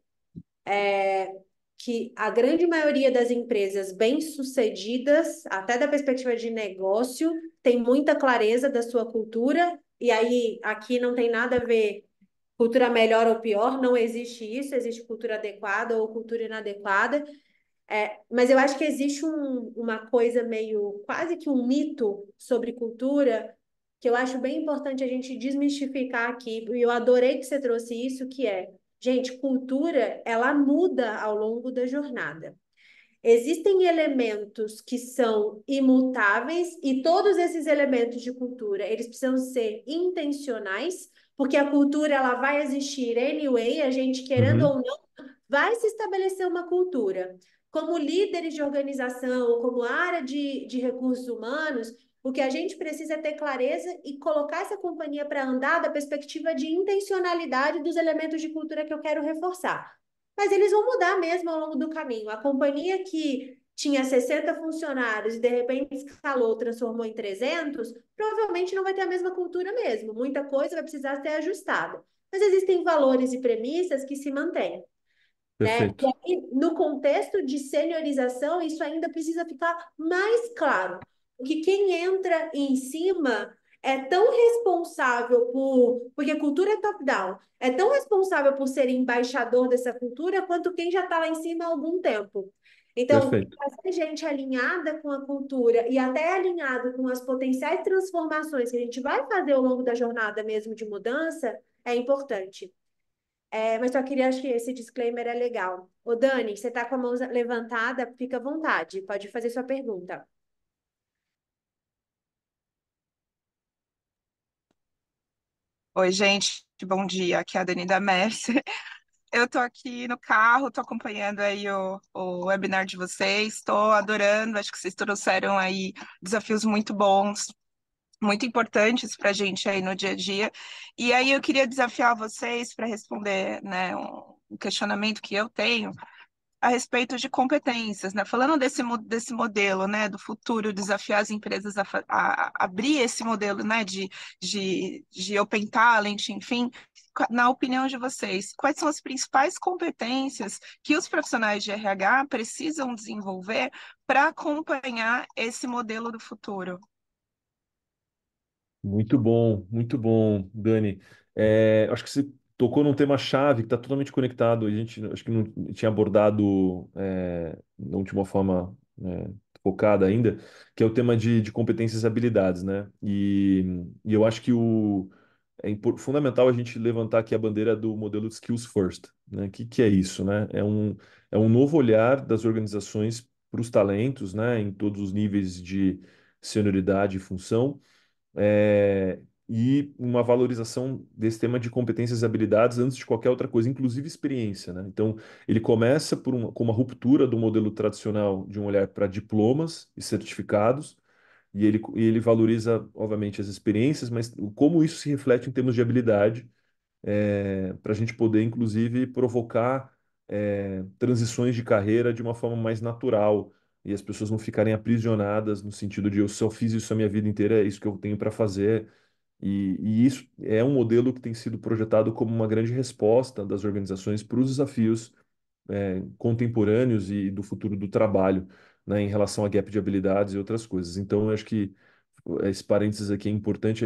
que a grande maioria das empresas bem-sucedidas, até da perspectiva de negócio, tem muita clareza da sua cultura, e aí aqui não tem nada a ver cultura melhor ou pior, não existe isso, existe cultura adequada ou cultura inadequada. Mas eu acho que existe uma coisa meio, quase que um mito sobre cultura, que eu acho bem importante a gente desmistificar aqui, e eu adorei que você trouxe isso, que é, gente, cultura, ela muda ao longo da jornada. Existem elementos que são imutáveis e todos esses elementos de cultura, eles precisam ser intencionais, porque a cultura ela vai existir anyway, a gente querendo ou Uhum, não vai se estabelecer uma cultura. Como líderes de organização, como área de recursos humanos, o que a gente precisa é ter clareza e colocar essa companhia para andar da perspectiva de intencionalidade dos elementos de cultura que eu quero reforçar. Mas eles vão mudar mesmo ao longo do caminho. A companhia que tinha 60 funcionários e de repente escalou, transformou em 300, provavelmente não vai ter a mesma cultura mesmo. Muita coisa vai precisar ser ajustada. Mas existem valores e premissas que se mantêm, né? E Perfeito. aí, no contexto de seniorização, isso ainda precisa ficar mais claro. Porque quem entra em cima é tão responsável porque a cultura é top-down, é tão responsável por ser embaixador dessa cultura quanto quem já está lá em cima há algum tempo. Então, Perfeito. fazer gente alinhada com a cultura e até alinhado com as potenciais transformações que a gente vai fazer ao longo da jornada mesmo de mudança é importante. Mas só queria, acho que esse disclaimer é legal. Ô, Dani, você está com a mão levantada, fica à vontade, pode fazer sua pergunta. Oi, gente, bom dia. Aqui é a Dani da Mercer. Eu tô aqui no carro, tô acompanhando aí o webinar de vocês, tô adorando, acho que vocês trouxeram aí desafios muito bons, muito importantes para a gente aí no dia a dia. E aí eu queria desafiar vocês para responder, né, um questionamento que eu tenho a respeito de competências, né? Falando desse modelo, né, do futuro, desafiar as empresas a abrir esse modelo, né, de Open Talent, enfim, na opinião de vocês, quais são as principais competências que os profissionais de RH precisam desenvolver para acompanhar esse modelo do futuro? Muito bom, Dani. Acho que você tocou num tema-chave que está totalmente conectado. A gente acho que não tinha abordado de uma forma focada ainda, que é o tema de competências e habilidades, né? E eu acho que fundamental a gente levantar aqui a bandeira do modelo de skills first, né? Que é isso, né? É um novo olhar das organizações para os talentos, né? Em todos os níveis de senioridade e função e uma valorização desse tema de competências e habilidades antes de qualquer outra coisa, inclusive experiência, né? Então, ele começa com uma ruptura do modelo tradicional de um olhar para diplomas e certificados, e ele valoriza, obviamente, as experiências, mas como isso se reflete em termos de habilidade, para a gente poder, inclusive, provocar transições de carreira de uma forma mais natural e as pessoas não ficarem aprisionadas no sentido de eu só fiz isso a minha vida inteira, é isso que eu tenho para fazer. E isso é um modelo que tem sido projetado como uma grande resposta das organizações para os desafios contemporâneos e do futuro do trabalho, né, em relação a gap de habilidades e outras coisas. Então, eu acho que esse parênteses aqui é importante.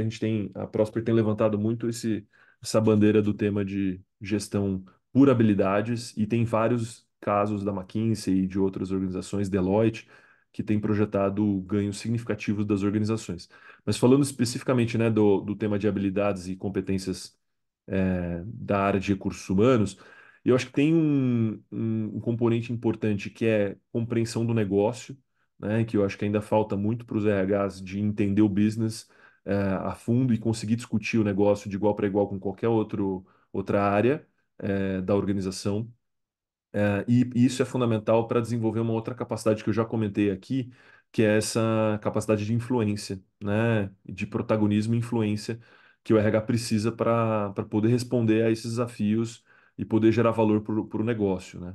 A Prosper tem levantado muito essa bandeira do tema de gestão por habilidades e tem vários casos da McKinsey e de outras organizações, Deloitte, que têm projetado ganhos significativos das organizações. Mas falando especificamente, né, do tema de habilidades e competências da área de recursos humanos, eu acho que tem um componente importante que é compreensão do negócio, né, que eu acho que ainda falta muito para os RHs de entender o business a fundo e conseguir discutir o negócio de igual para igual com qualquer outra área da organização. E isso é fundamental para desenvolver uma outra capacidade que eu já comentei aqui, que é essa capacidade de influência, né, de protagonismo e influência que o RH precisa para poder responder a esses desafios e poder gerar valor para o negócio, né?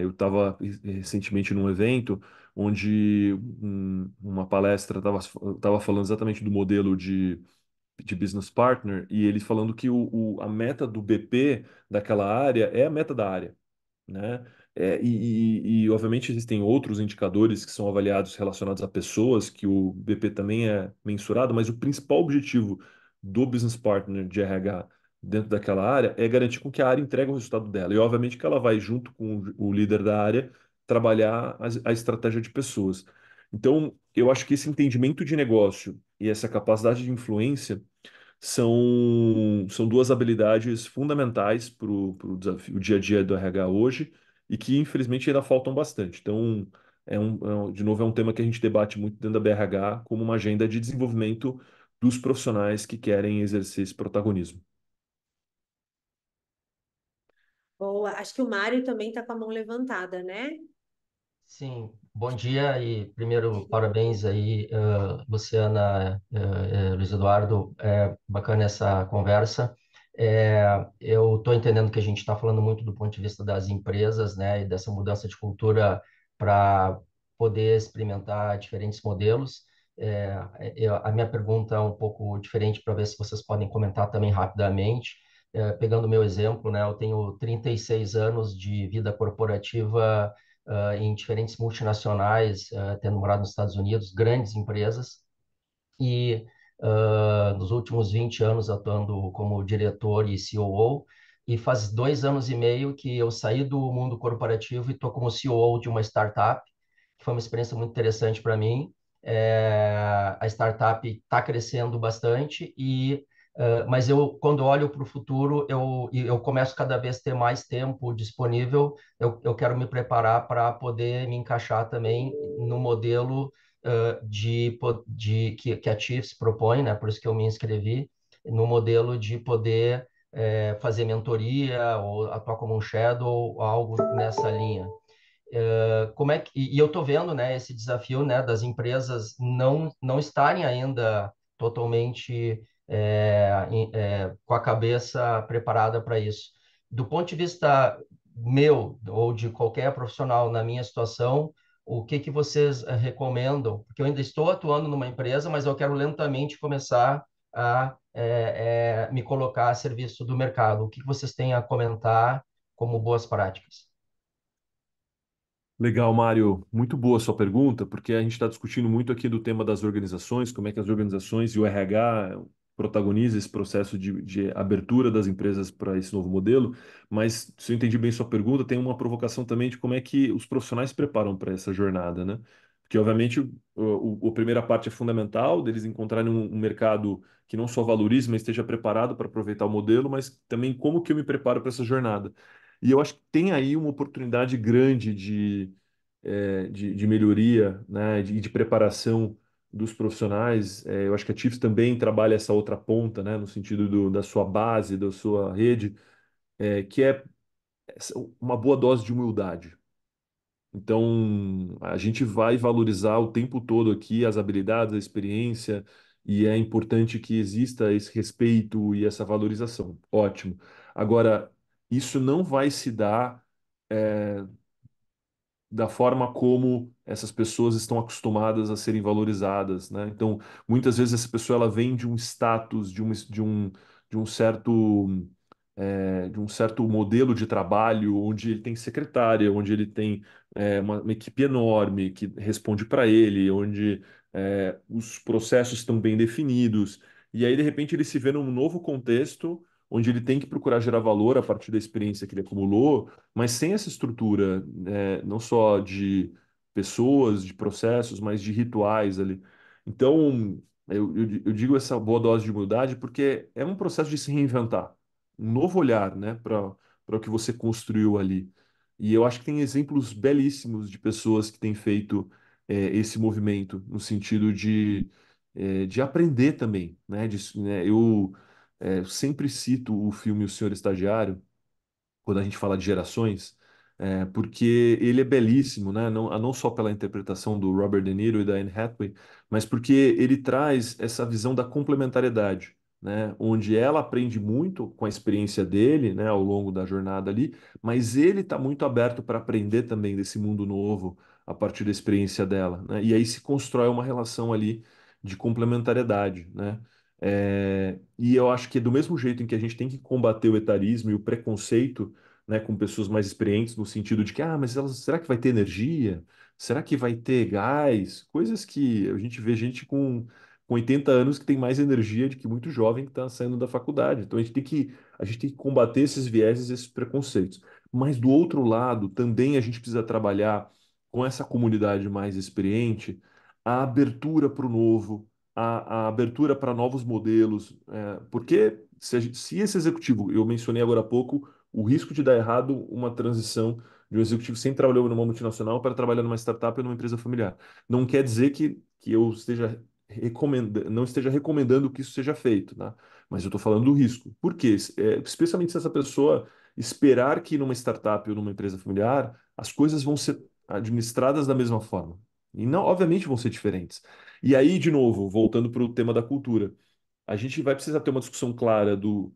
Eu estava recentemente num evento onde uma palestra estava falando exatamente do modelo de business partner e ele falando que a meta do BP daquela área é a meta da área, né? Obviamente existem outros indicadores que são avaliados relacionados a pessoas, que o BP também é mensurado, mas o principal objetivo do business partner de RH dentro daquela área é garantir com que a área entregue o resultado dela. E obviamente que ela vai, junto com o líder da área, trabalhar a estratégia de pessoas. Então, eu acho que esse entendimento de negócio e essa capacidade de influência são duas habilidades fundamentais para o desafio, o dia a dia do RH hoje e que, infelizmente, ainda faltam bastante. Então, de novo, é um tema que a gente debate muito dentro da BRH como uma agenda de desenvolvimento dos profissionais que querem exercer esse protagonismo. Boa. acho que o Mário também está com a mão levantada, né? Sim, bom dia e primeiro parabéns aí, Luciana, Luiz Eduardo, bacana essa conversa. Eu estou entendendo que a gente está falando muito do ponto de vista das empresas, né, e dessa mudança de cultura para poder experimentar diferentes modelos. A minha pergunta é um pouco diferente para ver se vocês podem comentar também rapidamente. Pegando o meu exemplo, né, eu tenho 36 anos de vida corporativa em diferentes multinacionais, tendo morado nos Estados Unidos, grandes empresas, e nos últimos 20 anos atuando como diretor e COO, e faz 2 anos e meio que eu saí do mundo corporativo e estou como COO de uma startup, que foi uma experiência muito interessante para mim. A startup está crescendo bastante mas eu, quando olho para o futuro, eu começo cada vez a ter mais tempo disponível. Eu quero me preparar para poder me encaixar também no modelo que a Chiefs propõe, né? Por isso que eu me inscrevi, no modelo de poder fazer mentoria ou atuar como um shadow, ou algo nessa linha. Como é que, e eu estou vendo, né, esse desafio, né, das empresas não estarem ainda totalmente com a cabeça preparada para isso. Do ponto de vista meu ou de qualquer profissional na minha situação, o que que vocês recomendam? Porque eu ainda estou atuando numa empresa, mas eu quero lentamente começar a me colocar a serviço do mercado. O que que vocês têm a comentar como boas práticas? Legal, Mário. Muito boa a sua pergunta, porque a gente está discutindo muito aqui do tema das organizações, como é que as organizações e o RH protagonizam esse processo de abertura das empresas para esse novo modelo. Mas, se eu entendi bem sua pergunta, tem uma provocação também de como é que os profissionais se preparam para essa jornada, né? Porque, obviamente, a primeira parte é fundamental, deles encontrarem um mercado que não só valorize, mas esteja preparado para aproveitar o modelo, mas também como que eu me preparo para essa jornada. E eu acho que tem aí uma oportunidade grande de melhoria, né, de preparação dos profissionais. Eu acho que a Chiefs também trabalha essa outra ponta, né, no sentido da sua base, da sua rede, que é uma boa dose de humildade. Então, a gente vai valorizar o tempo todo aqui as habilidades, a experiência, e é importante que exista esse respeito e essa valorização. Ótimo. Agora, isso não vai se dar da forma como essas pessoas estão acostumadas a serem valorizadas, né? Então, muitas vezes essa pessoa ela vem de um status, de um certo de um certo modelo de trabalho onde ele tem secretária, onde ele tem uma equipe enorme que responde para ele, onde os processos estão bem definidos. E aí, de repente, ele se vê num novo contexto onde ele tem que procurar gerar valor a partir da experiência que ele acumulou, mas sem essa estrutura, não só de pessoas, de processos, mas de rituais ali. Então, eu digo essa boa dose de humildade porque é um processo de se reinventar, um novo olhar, né, para o que você construiu ali. E eu acho que tem exemplos belíssimos de pessoas que têm feito esse movimento no sentido de aprender também, né? Eu sempre cito o filme O Senhor Estagiário quando a gente fala de gerações, porque ele é belíssimo, né? Não só pela interpretação do Robert De Niro e da Anne Hathaway, mas porque ele traz essa visão da complementariedade, né? Onde ela aprende muito com a experiência dele, né? Ao longo da jornada ali, mas ele está muito aberto para aprender também desse mundo novo a partir da experiência dela, né? E aí se constrói uma relação ali de complementariedade, né? E eu acho que do mesmo jeito em que a gente tem que combater o etarismo e o preconceito, né, com pessoas mais experientes, no sentido de que, mas será que vai ter energia? Será que vai ter gás? Coisas que a gente vê gente com 80 anos que tem mais energia do que muito jovem que está saindo da faculdade. Então a gente tem que combater esses vieses, esses preconceitos. Mas do outro lado, também a gente precisa trabalhar com essa comunidade mais experiente a abertura para o novo, a abertura para novos modelos, porque se esse executivo, eu mencionei agora há pouco, o risco de dar errado uma transição de um executivo sem trabalhar numa multinacional para trabalhar numa startup ou numa empresa familiar. Não quer dizer que eu esteja não esteja recomendando que isso seja feito, né? Mas eu estou falando do risco. Por quê? Especialmente se essa pessoa esperar que numa startup ou numa empresa familiar as coisas vão ser administradas da mesma forma. E não, obviamente, vão ser diferentes. E aí, de novo, voltando para o tema da cultura, a gente vai precisar ter uma discussão clara do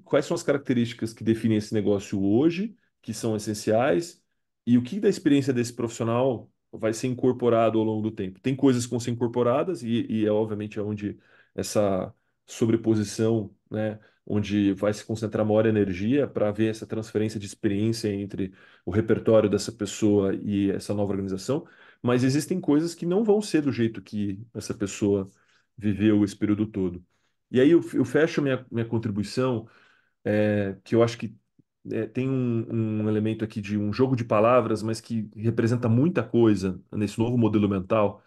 quais são as características que definem esse negócio hoje, que são essenciais, e o que da experiência desse profissional vai ser incorporado ao longo do tempo. Tem coisas que vão ser incorporadas, e é obviamente onde essa sobreposição, né, onde vai se concentrar maior energia para ver essa transferência de experiência entre o repertório dessa pessoa e essa nova organização, mas existem coisas que não vão ser do jeito que essa pessoa viveu esse período todo. E aí eu fecho minha contribuição, que eu acho que tem um elemento aqui de um jogo de palavras, mas que representa muita coisa nesse novo modelo mental,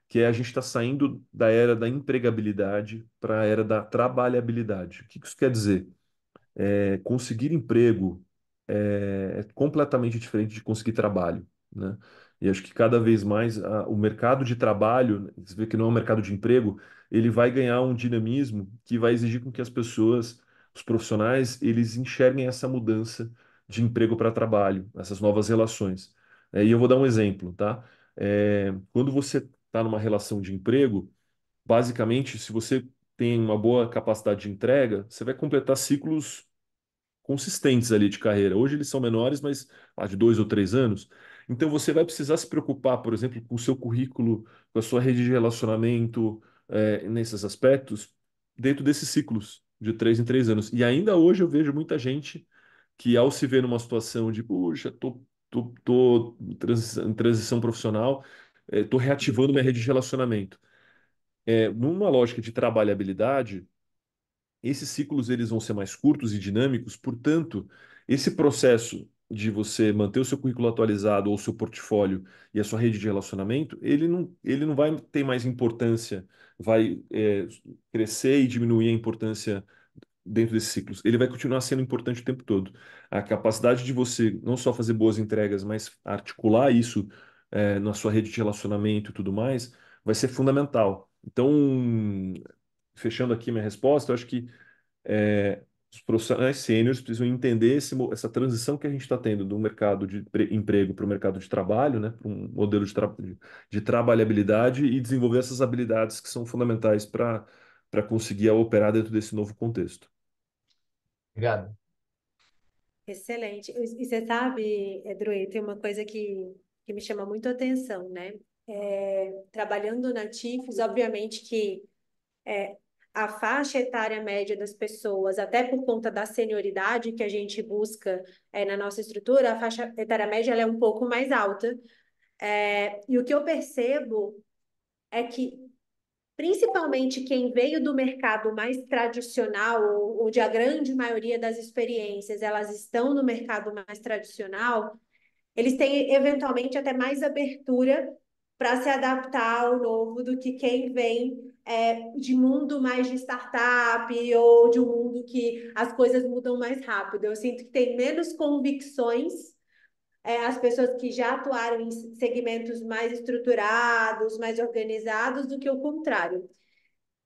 que é a gente está saindo da era da empregabilidade para a era da trabalhabilidade. O que isso quer dizer? Conseguir emprego é completamente diferente de conseguir trabalho, né? E acho que cada vez mais o mercado de trabalho, você vê que não é um mercado de emprego, ele vai ganhar um dinamismo que vai exigir com que as pessoas, os profissionais, eles enxerguem essa mudança de emprego para trabalho, essas novas relações. E eu vou dar um exemplo, tá? Quando você está numa relação de emprego, basicamente, se você tem uma boa capacidade de entrega, você vai completar ciclos consistentes ali de carreira. Hoje eles são menores, mas de 2 ou 3 anos. Então você vai precisar se preocupar, por exemplo, com o seu currículo, com a sua rede de relacionamento, nesses aspectos, dentro desses ciclos de 3 em 3 anos. E ainda hoje eu vejo muita gente que, ao se ver numa situação de, puxa, tô em transição profissional, tô reativando minha rede de relacionamento. Numa lógica de trabalhabilidade, esses ciclos eles vão ser mais curtos e dinâmicos, portanto, esse processo de você manter o seu currículo atualizado ou o seu portfólio e a sua rede de relacionamento, ele não vai ter mais importância, vai crescer e diminuir a importância dentro desses ciclos. Ele vai continuar sendo importante o tempo todo. A capacidade de você não só fazer boas entregas, mas articular isso na sua rede de relacionamento e tudo mais, vai ser fundamental. Então, fechando aqui minha resposta, eu acho que os profissionais sêniores precisam entender essa transição que a gente está tendo do mercado de emprego para o mercado de trabalho, né, para um modelo de trabalhabilidade e desenvolver essas habilidades que são fundamentais para conseguir operar dentro desse novo contexto. Obrigado. Excelente. E você sabe, Edrui, tem uma coisa que me chama muito a atenção, né? Trabalhando na TIFES, obviamente que a faixa etária média das pessoas, até por conta da senioridade que a gente busca na nossa estrutura, a faixa etária média ela é um pouco mais alta. E o que eu percebo é que, principalmente quem veio do mercado mais tradicional, onde a grande maioria das experiências elas estão no mercado mais tradicional, eles têm eventualmente até mais abertura para se adaptar ao novo do que quem vem de mundo mais de startup ou de um mundo que as coisas mudam mais rápido. Eu sinto que tem menos convicções as pessoas que já atuaram em segmentos mais estruturados, mais organizados, do que o contrário.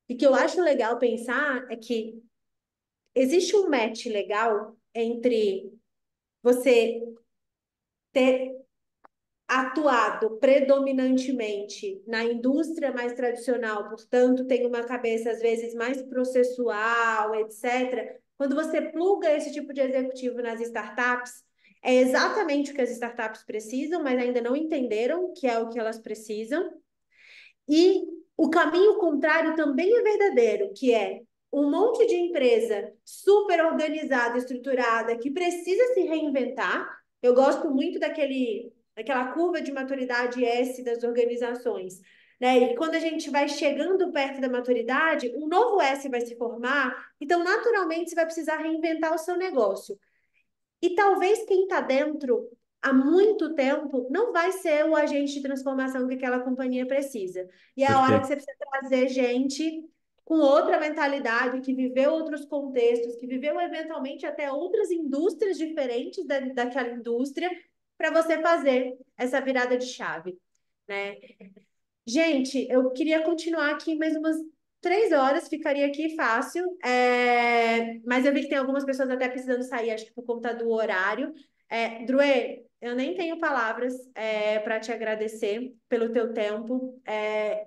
E que eu acho legal pensar é que existe um match legal entre você ter atuado predominantemente na indústria mais tradicional, portanto, tem uma cabeça às vezes mais processual, etc. Quando você pluga esse tipo de executivo nas startups, é exatamente o que as startups precisam, mas ainda não entenderam que é o que elas precisam. E o caminho contrário também é verdadeiro, que é um monte de empresa super organizada, estruturada, que precisa se reinventar. Eu gosto muito daquela curva de maturidade S das organizações, né? E quando a gente vai chegando perto da maturidade, um novo S vai se formar, então naturalmente você vai precisar reinventar o seu negócio. E talvez quem está dentro há muito tempo não vai ser o agente de transformação que aquela companhia precisa. E é a hora que Perfeito. você precisa trazer gente com outra mentalidade, que viveu outros contextos, que viveu eventualmente até outras indústrias diferentes daquela indústria, para você fazer essa virada de chave, né? Gente, eu queria continuar aqui mais umas 3 horas, ficaria aqui fácil. Mas eu vi que tem algumas pessoas até precisando sair, acho que por conta do horário. Druê, eu nem tenho palavras para te agradecer pelo teu tempo.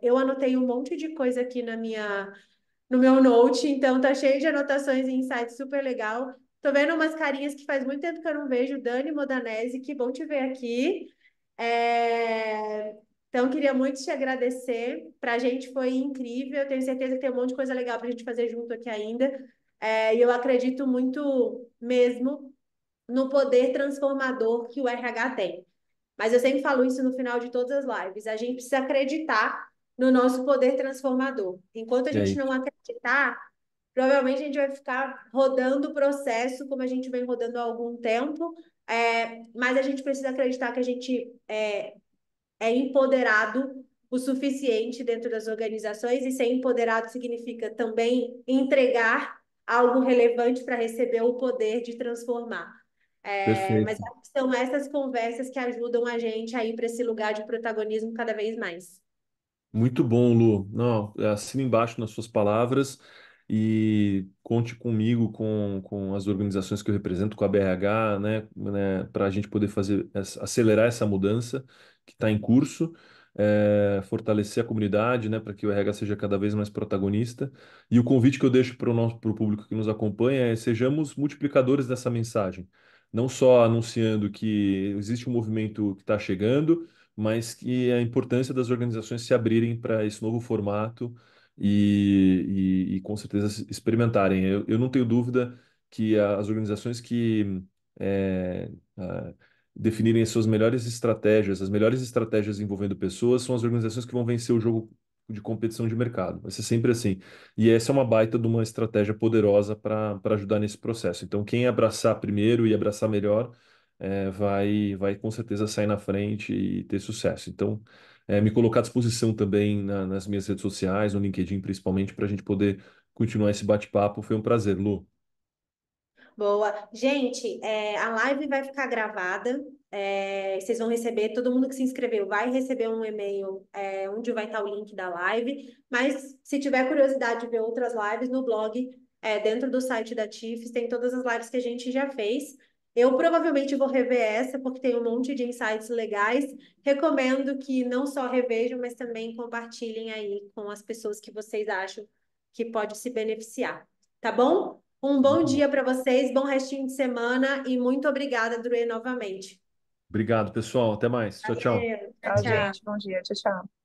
Eu anotei um monte de coisa aqui no meu note, então tá cheio de anotações e insights super legal. Tô vendo umas carinhas que faz muito tempo que eu não vejo. Dani Modanese, que bom te ver aqui. É, Então, queria muito te agradecer. Para a gente foi incrível. Tenho certeza que tem um monte de coisa legal para a gente fazer junto aqui ainda. E eu acredito muito mesmo no poder transformador que o RH tem. Mas eu sempre falo isso no final de todas as lives. A gente precisa acreditar no nosso poder transformador. Enquanto a E gente aí? não acreditar, provavelmente a gente vai ficar rodando o processo como a gente vem rodando há algum tempo. Mas a gente precisa acreditar que a gente é empoderado o suficiente dentro das organizações, e ser empoderado significa também entregar algo relevante para receber o poder de transformar. Mas Perfeito. são essas conversas que ajudam a gente a ir para esse lugar de protagonismo cada vez mais. Muito bom, Lu. Não, assina embaixo nas suas palavras e conte comigo, com as organizações que eu represento, com a BRH, para a gente poder acelerar essa mudança que está em curso, fortalecer a comunidade, né, para que o RH seja cada vez mais protagonista. E o convite que eu deixo para o público que nos acompanha é: sejamos multiplicadores dessa mensagem, não só anunciando que existe um movimento que está chegando, mas que a importância das organizações se abrirem para esse novo formato e com certeza experimentarem. Eu não tenho dúvida que as organizações que é, ah, definirem as melhores estratégias envolvendo pessoas, são as organizações que vão vencer o jogo de competição de mercado. Vai ser sempre assim. E essa é uma baita de uma estratégia poderosa para ajudar nesse processo. Então, quem abraçar primeiro e abraçar melhor vai com certeza sair na frente e ter sucesso. Então, me colocar à disposição também nas minhas redes sociais, no LinkedIn principalmente, para a gente poder continuar esse bate-papo. Foi um prazer, Lu. Boa. Gente, a live vai ficar gravada. Vocês vão receber, todo mundo que se inscreveu vai receber um e-mail, onde vai estar o link da live. Mas se tiver curiosidade de ver outras lives no blog, dentro do site da TIFES, tem todas as lives que a gente já fez. Eu provavelmente vou rever essa, porque tem um monte de insights legais. Recomendo que não só revejam, mas também compartilhem aí com as pessoas que vocês acham que pode se beneficiar. Tá bom? Um bom Muito bom. dia para vocês, bom restinho de semana e muito obrigada, Drue, novamente. Obrigado, pessoal. Até mais. Tchau, tchau. Valeu, tchau, Tchau, tchau. gente. Bom dia. Tchau, tchau.